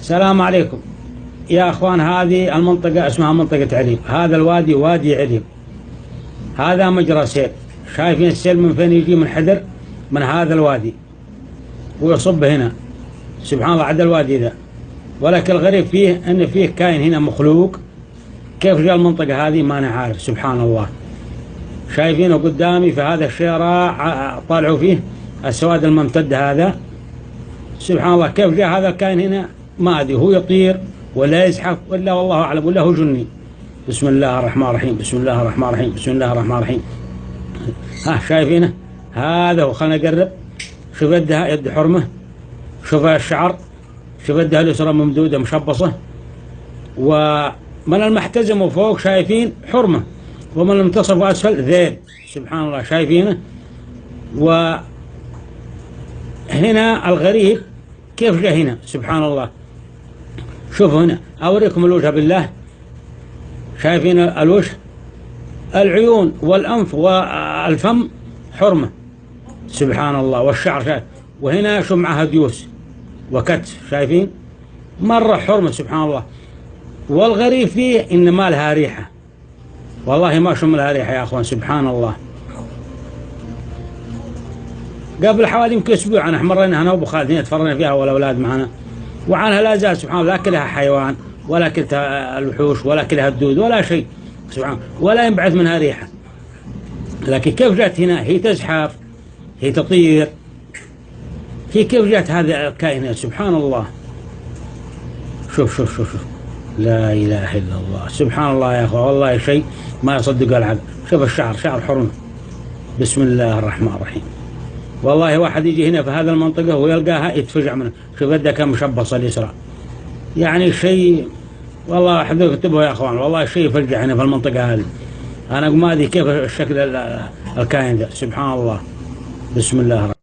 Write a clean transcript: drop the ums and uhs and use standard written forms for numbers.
السلام عليكم يا أخوان. هذه المنطقة اسمها منطقة عليم، هذا الوادي وادي عليم، هذا مجرى سيل. شايفين السيل من فين يجي؟ من حدر، من هذا الوادي ويصب هنا. سبحان الله عدا الوادي ذا. ولكن الغريب فيه أن فيه كائن هنا مخلوق. كيف جاء المنطقة هذه ما أنا عارف. سبحان الله. شايفينه قدامي في هذا الشارع، طالعوا فيه السواد الممتد هذا. سبحان الله كيف جاء هذا الكائن هنا ما أدري، هو يطير ولا يزحف ولا والله أعلم، ولا هو جني. بسم الله الرحمن الرحيم، بسم الله الرحمن الرحيم، بسم الله الرحمن الرحيم. ها شايفينه؟ هذا هو. خلنا نقرب. شوف يدها يد حرمة، شوف الشعر، شوف يدها اليسرى ممدودة مشبصة، ومن المحتزم وفوق شايفين حرمة، ومن المنتصف وأسفل ذيل. سبحان الله شايفينه. وهنا الغريب كيف جاء هنا. سبحان الله. شوفوا هنا أوريكم الوجه بالله. شايفين الوجه، العيون والأنف والفم حرمة. سبحان الله. والشعر شايف، وهنا شو معها ديوس وكتف. شايفين مرة حرمة. سبحان الله. والغريب فيه إن ما لها ريحة، والله ما شم لها ريحة يا أخوان. سبحان الله. قبل حوالي يمكن أسبوع أنا مرينا أنا وأبو خالد هنا، تفرجنا فيها والأولاد معنا، وعنها لا زال. سبحان الله لا كلها حيوان ولا كلها الوحوش ولا كلها الدود ولا شيء. سبحان الله. ولا ينبعث منها ريحة. لكن كيف جاءت هنا؟ هي تزحف، هي تطير، هي كيف جاءت هذا الكائن؟ سبحان الله. شوف شوف شوف شوف. لا إله إلا الله. سبحان الله يا أخوة، والله شيء ما يصدق العقل. شوف الشعر، شعر حرمة. بسم الله الرحمن الرحيم. والله واحد يجي هنا في هذا المنطقة ويلقاها يتفجع منه. شوف يدها كم مشبصة اليسرى. يعني شيء والله أحد كتبه يا أخوان، والله شيء يفجع هنا في المنطقة هذه. أنا ما أدري كيف الشكل الكائن ده. سبحان الله. بسم الله الرحمن